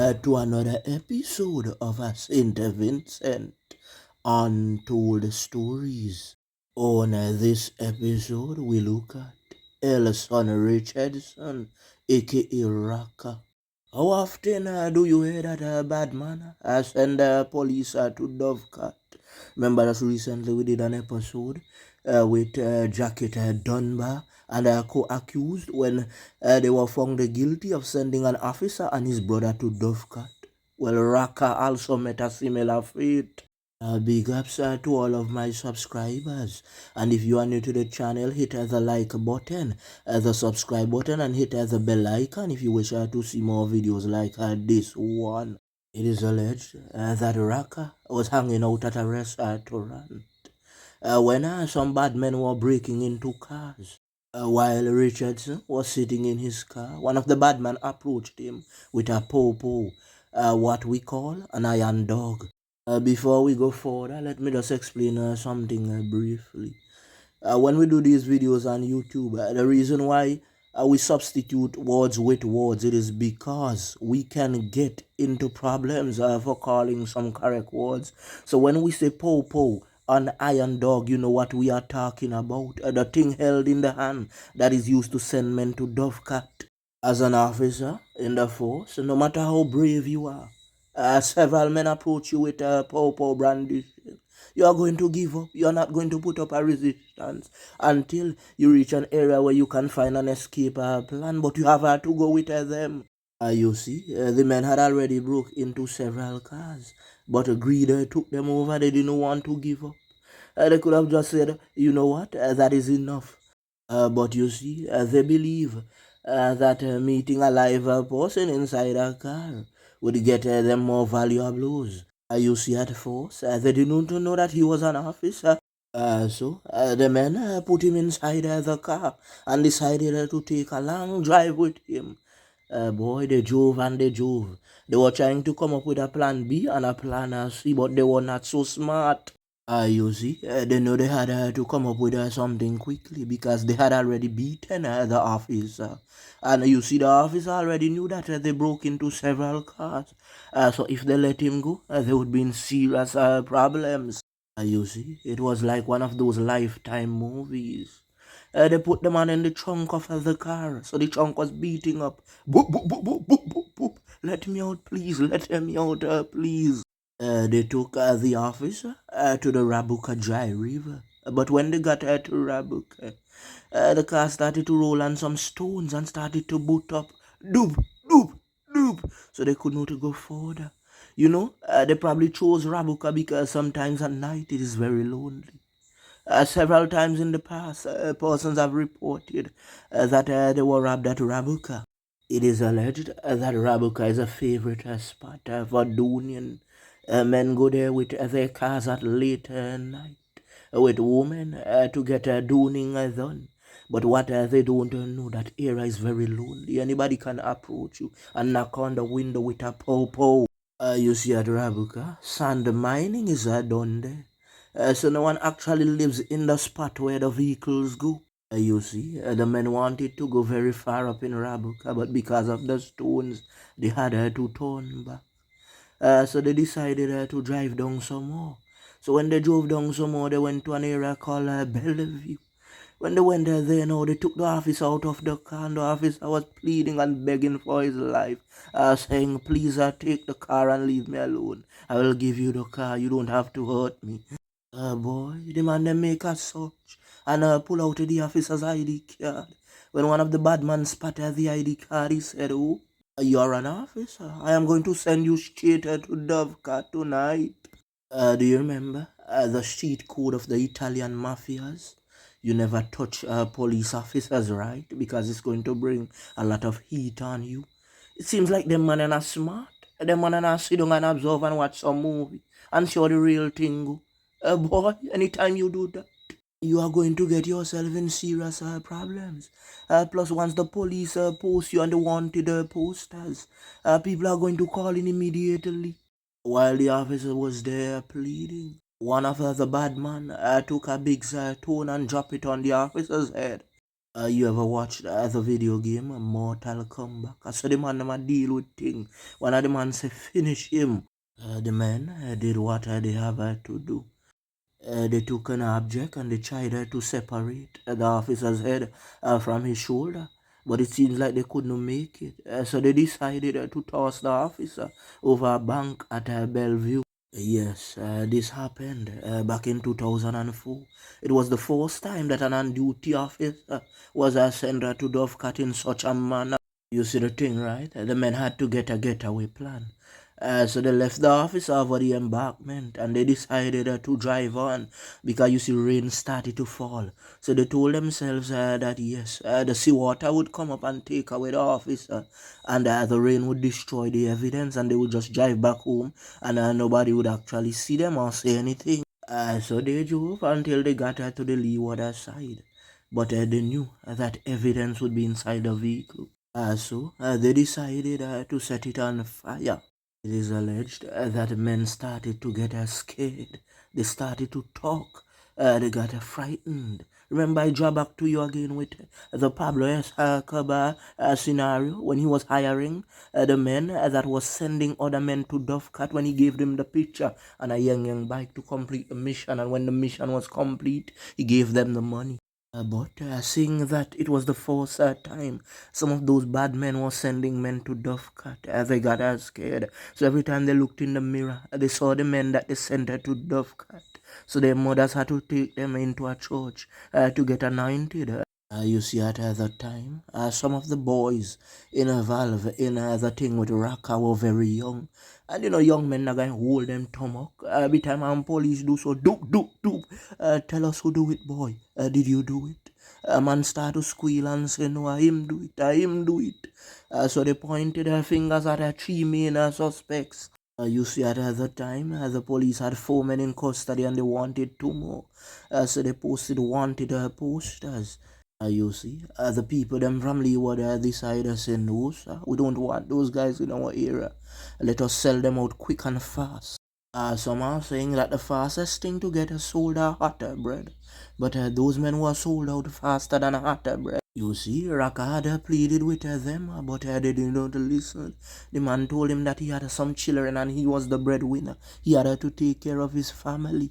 to another episode of St Vincent Untold Stories. On this episode, we look at Ellison Richardson, aka Raka. How often do you hear that bad man send police to Dovecat? Remember that recently we did an episode with Jacket Dunbar and co-accused when they were found guilty of sending an officer and his brother to Dovecat. Well, Raka also met a similar fate. Big ups to all of my subscribers, and if you are new to the channel, hit the like button, the subscribe button, and hit the bell icon if you wish to see more videos like this one. It is alleged that Raka was hanging out at a restaurant when some bad men were breaking into cars. While Richardson was sitting in his car, one of the bad men approached him with a po-po, what we call an iron dog. Before we go further, let me just explain something briefly. When we do these videos on YouTube, the reason why we substitute words with words, it is because we can get into problems for calling some correct words. So when we say po-po, an iron dog, you know what we are talking about. The thing held in the hand that is used to send men to Dovecat. As an officer in the force, no matter how brave you are, several men approach you with a pow brandish. You are going to give up. You are not going to put up a resistance until you reach an area where you can find an escape plan, but you have to go with them. You see, the men had already broke into several cars, but greed took them over. They didn't want to give up. They could have just said, you know what, that is enough. But you see, they believe that meeting a live person inside a car would get them more valuables. You see, at first, they didn't know that he was an officer. So the men put him inside the car and decided to take a long drive with him. Boy, they drove and they drove. They were trying to come up with a plan B and a plan C, but they were not so smart. You see, they know they had to come up with something quickly because they had already beaten the officer. And you see, the officer already knew that they broke into several cars. So if they let him go, they would be in serious problems. You see, it was like one of those Lifetime movies. They put the man in the trunk of the car, so the trunk was beating up. Boop, boop, boop, boop, boop, boop, boop. Let me out, please. Let me out, please. They took the officer to the Rabuka Dry River. But when they got to Rabuka, the car started to roll on some stones and started to boot up. Doop, doop, doop. So they could not go further. You know, they probably chose Rabuka because sometimes at night it is very lonely. Several times in the past, persons have reported that they were robbed at Rabuka. It is alleged that Rabuka is a favorite spot for Dunian. Men go there with their cars at late night with women to get dooning done. But what they don't know, that area is very lonely. Anybody can approach you and knock on the window with a po-po. You see at Rabuka, sand mining is done there. So no one actually lives in the spot where the vehicles go. You see, the men wanted to go very far up in Rabuka, but because of the stones, they had to turn back. So they decided to drive down some more. So when they drove down some more, they went to an area called Bellevue. When they went there, now they took the officer out of the car, and the officer was pleading and begging for his life, saying, please take the car and leave me alone. I will give you the car, you don't have to hurt me. Boy, the man they make a search and pull out the officer's ID card. When one of the bad men spotted the ID card, he said, oh, you're an officer. I am going to send you straight to Dovecat tonight. Do you remember the street code of the Italian mafias? You never touch police officers, right? Because it's going to bring a lot of heat on you. It seems like them man are smart. Them man are sit down and observe and watch some movie and show the real thing go. Boy, anytime you do that, you are going to get yourself in serious problems. Plus, once the police post you on the wanted posters, people are going to call in immediately. While the officer was there pleading, one of the bad men took a big stone and dropped it on the officer's head. You ever watched the video game Mortal Kombat? I saw the man them a deal with thing. One of the man say finish him. The man did what they have to do. They took an object and they tried to separate the officer's head from his shoulder. But it seems like they couldn't make it. So they decided to toss the officer over a bank at Bellevue. Yes, this happened back in 2004. It was the first time that an on-duty officer was sent to Dovecat in such a manner. You see the thing, right? The men had to get a getaway plan. So they left the office over the embankment and they decided to drive on because you see rain started to fall. So they told themselves that yes, the seawater would come up and take away the officer and the rain would destroy the evidence and they would just drive back home and nobody would actually see them or say anything. So they drove until they got to the leeward side. But they knew that evidence would be inside the vehicle. So they decided to set it on fire. It is alleged that men started to get scared. They started to talk. They got frightened. Remember, I draw back to you again with the Pablo Escobar scenario when he was hiring the men that was sending other men to Dovecat when he gave them the picture and a young bike to complete the mission. And when the mission was complete, he gave them the money. But seeing that it was the first time some of those bad men were sending men to Dovecat, they got scared. So every time they looked in the mirror, they saw the men that they sent to Dovecat. So their mothers had to take them into a church to get anointed. You see, at that time, some of the boys involved in the thing with Raka were very young. And young men are going to hold them stomach. Every time police do so, doop, doop, doop. Tell us who do it, boy. Did you do it? A man start to squeal and say, no, I him do it, I him do it. So they pointed their fingers at the three main suspects. You see, at the time, the police had 4 men in custody and they wanted 2 more. So they posted wanted posters. You see, the people them from Leeward decided to say no, sir. We don't want those guys in our area. Let us sell them out quick and fast. Some are saying that the fastest thing to get is sold a hotter bread. But those men were sold out faster than a hotter bread. You see, Raka had pleaded with them, but they didn't listen. The man told him that he had some children and he was the breadwinner. He had to take care of his family.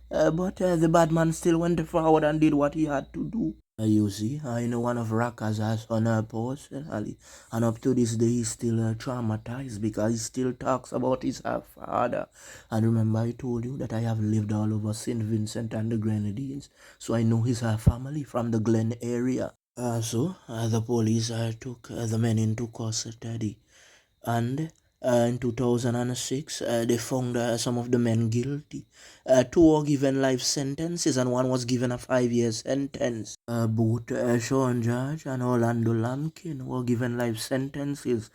But the bad man still went forward and did what he had to do. You see, I know one of Raka's son personally, and up to this day he's still traumatized because he still talks about his father. And remember, I told you that I have lived all over St Vincent and the Grenadines, so I know his family from the Glen area. So the police took the men into custody, and in 2006 they found some of the men guilty. 2 were given life sentences and 1 was given a 5-year sentence. Both Sean Judge and Orlando Lampkin were given life sentences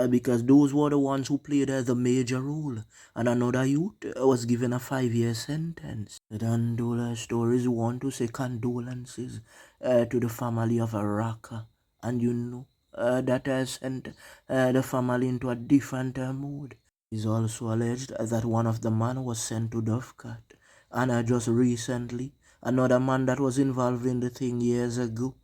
because those were the ones who played the major role, and another youth was given a 5-year sentence. The Dandola stories want to say condolences to the family of Raka, and that has sent the family into a different mood. It is also alleged that one of the men was sent to Dovecat, and just recently, another man that was involved in the thing years ago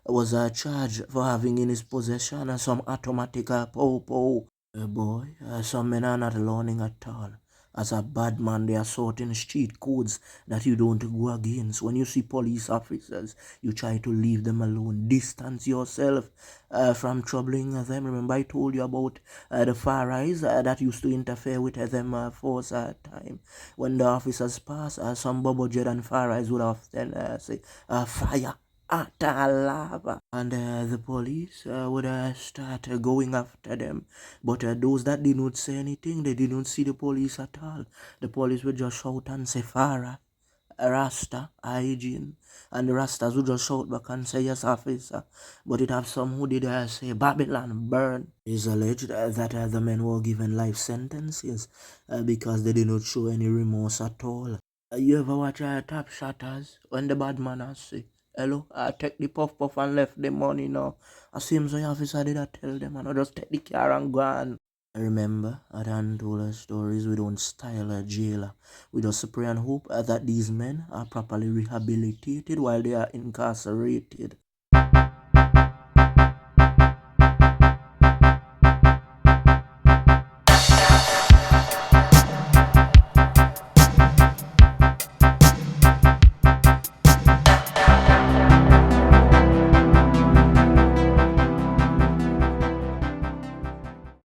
was charged for having in his possession some automatic pow. Boy, some men are not learning at all. As a bad man, there are certain street codes that you don't go against. When you see police officers, you try to leave them alone. Distance yourself from troubling them. Remember, I told you about the P0lice that used to interfere with them for a time. When the officers pass, some bubble jet and P0lice would often say, fire. Atalava. And the police would start going after them. But those that did not say anything, they did not see the police at all. The police would just shout and say, Farah, Rasta, hygiene. And the Rastas would just shout back and say, yes, officer. But it have some who did say, Babylon, burn. It is alleged that the men were given life sentences because they did not show any remorse at all. You ever watch Top Shotters when the bad man say, hello, I take the puff puff and left the money now. I seems the officer did not tell them and I just take the car and go on. I remember I done told us stories we don't style a jailer. We just pray and hope that these men are properly rehabilitated while they are incarcerated.